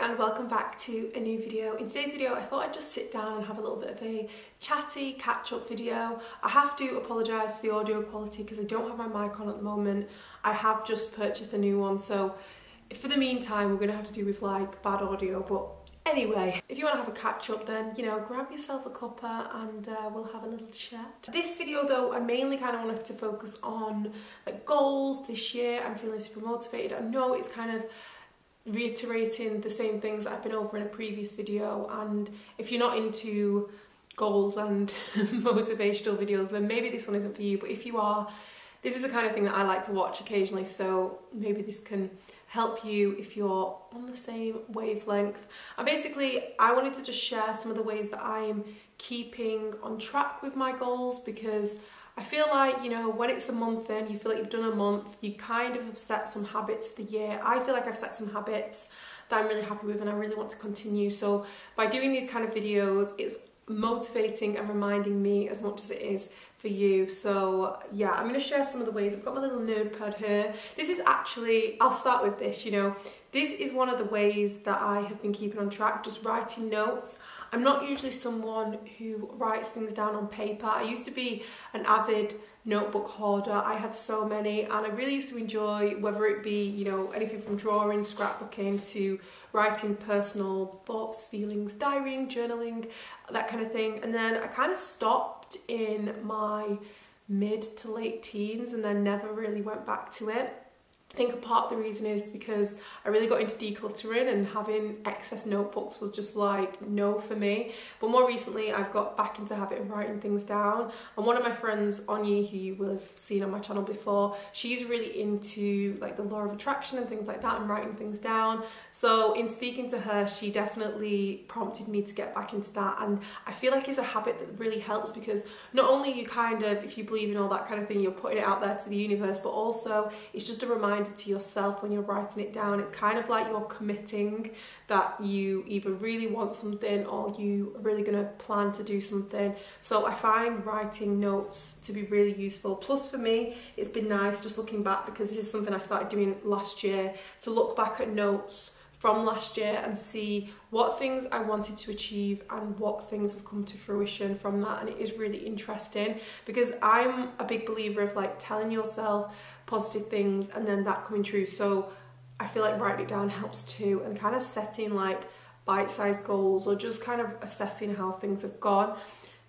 and welcome back to a new video. In today's video I thought I'd just sit down and have a little bit of a chatty catch-up video. I have to apologise for the audio quality because I don't have my mic on at the moment. I have just purchased a new one, so for the meantime we're going to have to do with like bad audio. But anyway, if you want to have a catch-up, then you know, grab yourself a cuppa and we'll have a little chat. This video though, I mainly kind of wanted to focus on like goals this year. I'm feeling super motivated. I know it's kind of reiterating the same things I've been over in a previous video, and if you're not into goals and motivational videos, then maybe this one isn't for you. But if you are, this is the kind of thing that I like to watch occasionally, so maybe this can help you if you're on the same wavelength. And basically I wanted to just share some of the ways that I'm keeping on track with my goals, because I feel like, you know, when it's a month in, you feel like you've done a month, you kind of have set some habits for the year. I feel like I've set some habits that I'm really happy with and I really want to continue. So by doing these kind of videos, it's motivating and reminding me as much as it is for you. So yeah, I'm going to share some of the ways. I've got my little notepad here. This is actually, I'll start with this, you know, this is one of the ways that I have been keeping on track, just writing notes. I'm not usually someone who writes things down on paper. I used to be an avid notebook hoarder. I had so many, and I really used to enjoy, whether it be, you know, anything from drawing, scrapbooking to writing personal thoughts, feelings, diarying, journaling, that kind of thing. And then I kind of stopped in my mid to late teens and then never really went back to it. I think a part of the reason is because I really got into decluttering, and having excess notebooks was just like no for me. But more recently I've got back into the habit of writing things down, and one of my friends, Anya, who you will have seen on my channel before, she's really into like the law of attraction and things like that and writing things down. So in speaking to her, she definitely prompted me to get back into that, and I feel like it's a habit that really helps, because not only you kind of, if you believe in all that kind of thing, you're putting it out there to the universe, but also it's just a reminder to yourself when you're writing it down. It's kind of like you're committing that you either really want something or you are really going to plan to do something. So I find writing notes to be really useful. Plus for me, it's been nice just looking back, because this is something I started doing last year, to look back at notes from last year and see what things I wanted to achieve and what things have come to fruition from that. And it is really interesting, because I'm a big believer of like telling yourself positive things and then that coming true. So I feel like writing it down helps too, and kind of setting like bite-sized goals or just kind of assessing how things have gone.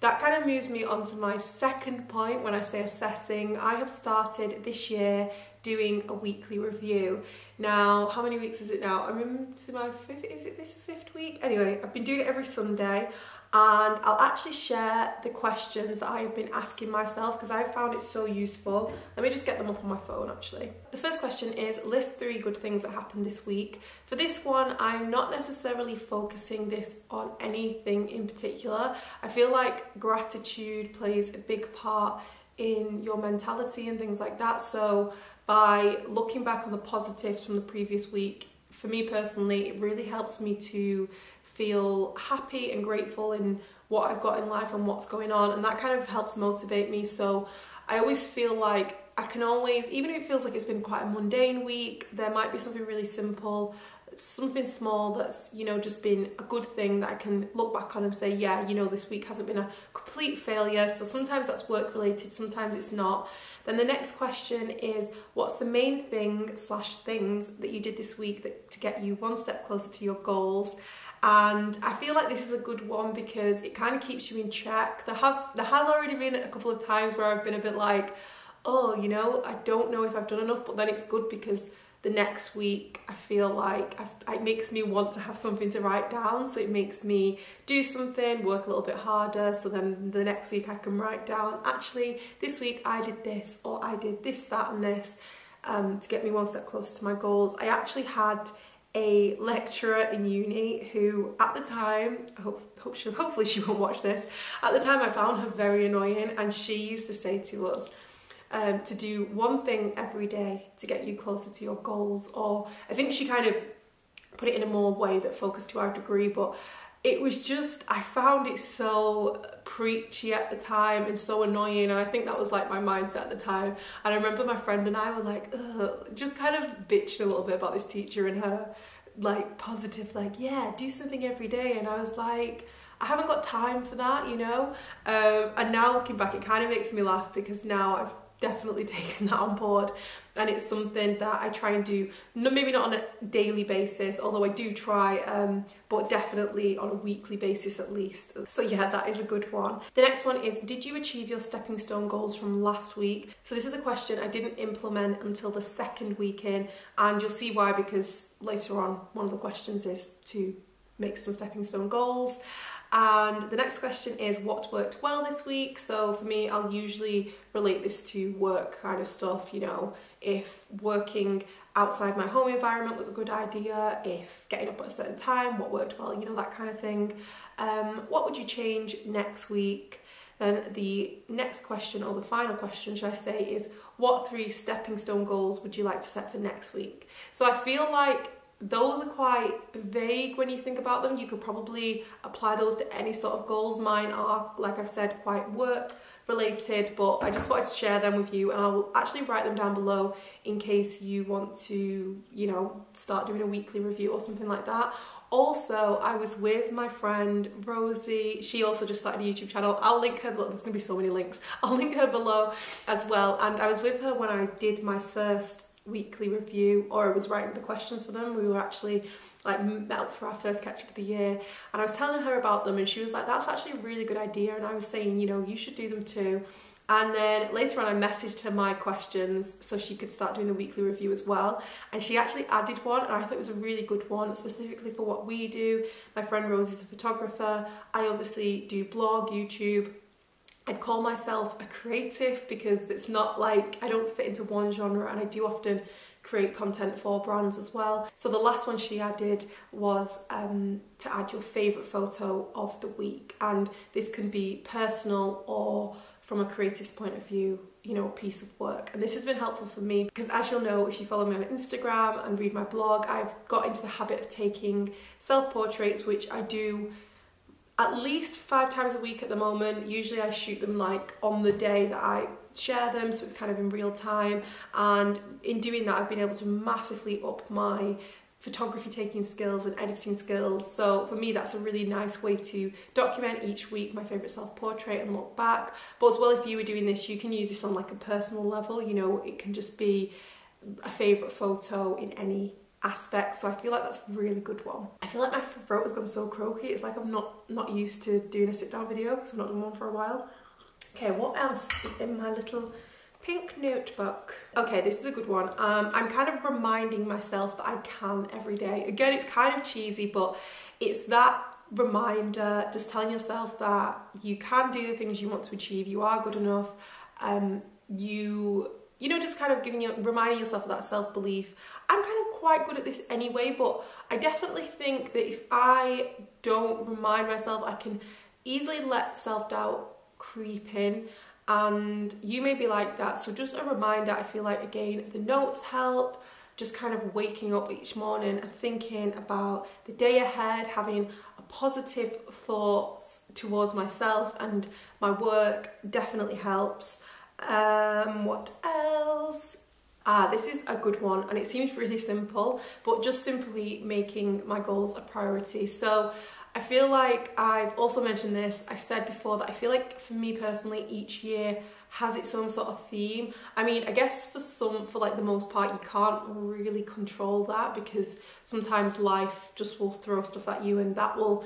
That kind of moves me on to my second point. When I say assessing, I have started this year doing a weekly review. Now, how many weeks is it now? I'm into my fifth, is it this fifth week? Anyway, I've been doing it every Sunday, and I'll actually share the questions that I have been asking myself because I've found it so useful. Let me just get them up on my phone actually. The first question is, list 3 good things that happened this week. For this one, I'm not necessarily focusing this on anything in particular. I feel like gratitude plays a big part in your mentality and things like that. So by looking back on the positives from the previous week, for me personally, it really helps me to feel happy and grateful in what I've got in life and what's going on, and that kind of helps motivate me. So I always feel like I can always, even if it feels like it's been quite a mundane week, there might be something really simple, something small that's, you know, just been a good thing that I can look back on and say, yeah, you know, this week hasn't been a complete failure. So sometimes that's work related, sometimes it's not. Then the next question is, what's the main thing / things that you did this week to get you one step closer to your goals? And I feel like this is a good one because it kind of keeps you in check. There has already been a couple of times where I've been a bit like, oh, you know, I don't know if I've done enough, but then it's good because the next week I feel like it makes me want to have something to write down. So it makes me do something, work a little bit harder, so then the next week I can write down, actually this week I did this, or I did this, that and this, to get me one step closer to my goals. I actually had a lecturer in uni who at the time, hopefully she won't watch this, at the time I found her very annoying, and she used to say to us to do one thing every day to get you closer to your goals. Or I think she kind of put it in a more way that focused to our degree, but it was just, I found it so preachy at the time and so annoying, and I think that was like my mindset at the time. And I remember my friend and I were like, ugh, just kind of bitching a little bit about this teacher and her like positive, like, yeah, do something every day. And I was like, I haven't got time for that, you know? And now looking back, it kind of makes me laugh because now I've definitely taken that on board, and it's something that I try and do, maybe not on a daily basis, although I do try, but definitely on a weekly basis at least. So yeah, that is a good one. The next one is, did you achieve your stepping stone goals from last week? So this is a question I didn't implement until the second week in, and you'll see why, because later on one of the questions is to make some stepping stone goals. And the next question is, what worked well this week? So for me, I'll usually relate this to work kind of stuff, you know, if working outside my home environment was a good idea, if getting up at a certain time, what worked well, you know, that kind of thing. What would you change next week? Then the next question, or the final question should I say, is what 3 stepping stone goals would you like to set for next week? So I feel like those are quite vague when you think about them. You could probably apply those to any sort of goals. Mine are, like I've said, quite work related, but I just wanted to share them with you, and I'll actually write them down below in case you want to, you know, start doing a weekly review or something like that. Also, I was with my friend Rosie. She also just started a YouTube channel. I'll link her below. There's going to be so many links. I'll link her below as well. And I was with her when I did my first weekly review, or I was writing the questions for them. We were actually like met up for our first catch up of the year, and I was telling her about them, and she was like, that's actually a really good idea. And I was saying, you know, you should do them too. And then later on I messaged her my questions so she could start doing the weekly review as well, and she actually added one, and I thought it was a really good one specifically for what we do. My friend Rosie's a photographer. I obviously do blog, YouTube. I'd call myself a creative because it's not like I don't fit into one genre, and I do often create content for brands as well. So the last one she added was to add your favourite photo of the week, and this can be personal or from a creative's point of view, you know, a piece of work. And this has been helpful for me because, as you'll know if you follow me on Instagram and read my blog, I've got into the habit of taking self-portraits, which I do at least 5 times a week at the moment. Usually I shoot them like on the day that I share them, so it's kind of in real time, and in doing that I've been able to massively up my photography taking skills and editing skills. So for me, that's a really nice way to document each week my favourite self-portrait and look back. But as well, if you were doing this, you can use this on like a personal level, you know, it can just be a favourite photo in any aspect. So I feel like that's a really good one. I feel like my throat has gone so croaky. It's like I'm not used to doing a sit down video because I've not done one for a while. Okay, what else is in my little pink notebook? Okay, this is a good one. I'm kind of reminding myself that I can every day. Again, it's kind of cheesy, but it's that reminder, just telling yourself that you can do the things you want to achieve, you are good enough, you know, just kind of reminding yourself of that self-belief. I'm kind of quite good at this anyway, but I definitely think that if I don't remind myself, I can easily let self-doubt creep in, and you may be like that. So just a reminder, I feel like, again, the notes help, just kind of waking up each morning and thinking about the day ahead, having a positive thoughts towards myself and my work definitely helps. What else? This is a good one, and it seems really simple, but just simply making my goals a priority. So I feel like I've also mentioned this, I said before that I feel like for me personally, each year has its own sort of theme. I mean, I guess for like the most part, you can't really control that because sometimes life just will throw stuff at you and that will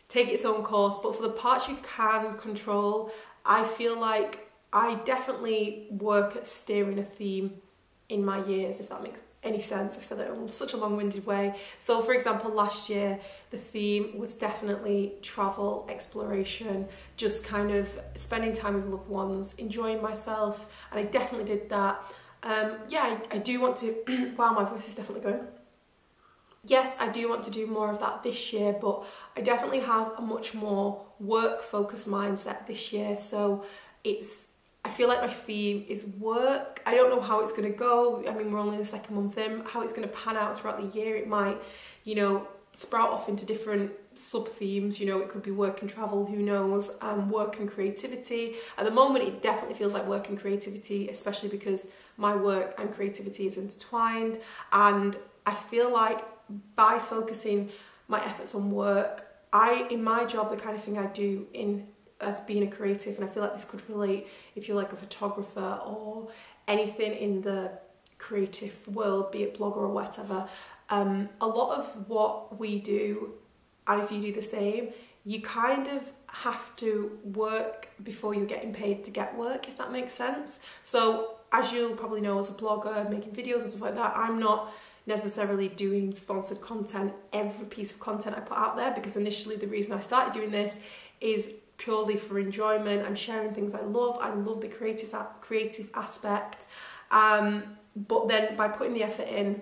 take its own course. But for the parts you can control, I feel like I definitely work at steering a theme in my years, if that makes any sense. I've said it in such a long-winded way. So for example, last year the theme was definitely travel, exploration, just kind of spending time with loved ones, enjoying myself, and I definitely did that. Yeah, I do want to wow, my voice is definitely going. Yes, I do want to do more of that this year, but I definitely have a much more work-focused mindset this year. So I feel like my theme is work. I don't know how it's going to go. I mean, we're only the second month in. How it's going to pan out throughout the year, it might, you know, sprout off into different sub-themes. You know, it could be work and travel, who knows, work and creativity. At the moment, it definitely feels like work and creativity, especially because my work and creativity is intertwined. And I feel like by focusing my efforts on work, in my job, the kind of thing I do as being a creative, and I feel like this could relate if you're like a photographer or anything in the creative world, be it blogger or whatever, a lot of what we do, and if you do the same, you kind of have to work before you're getting paid to get work, if that makes sense. So as you'll probably know, as a blogger making videos and stuff like that, I'm not necessarily doing sponsored content every piece of content I put out there, because initially the reason I started doing this is purely for enjoyment. I'm sharing things I love the creative aspect, but then by putting the effort in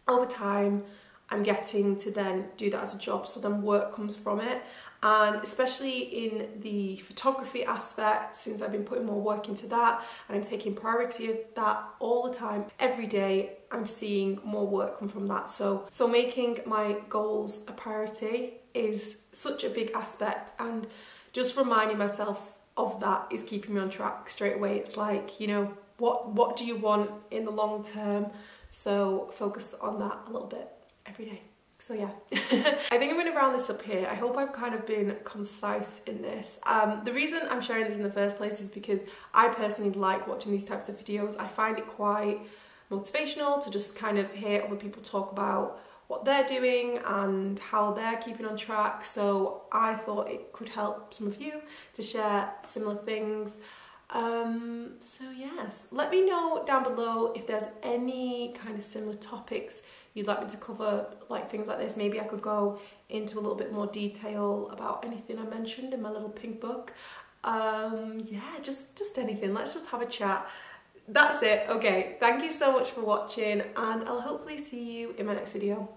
over time, I'm getting to then do that as a job, so then work comes from it. And especially in the photography aspect, since I've been putting more work into that and I'm taking priority of that all the time, every day I'm seeing more work come from that. So making my goals a priority is such a big aspect, and just reminding myself of that is keeping me on track straight away. It's like, you know, what do you want in the long term? So focus on that a little bit every day. So yeah, I think I'm going to round this up here. I hope I've kind of been concise in this. The reason I'm sharing this in the first place is because I personally like watching these types of videos. I find it quite motivational to just kind of hear other people talk about what they're doing and how they're keeping on track. So I thought it could help some of you to share similar things. So yes, let me know down below if there's any kind of similar topics you'd like me to cover, like things like this. Maybe I could go into a little bit more detail about anything I mentioned in my little pink book. Yeah, just anything. Let's just have a chat. That's it. Okay, thank you so much for watching, and I'll hopefully see you in my next video.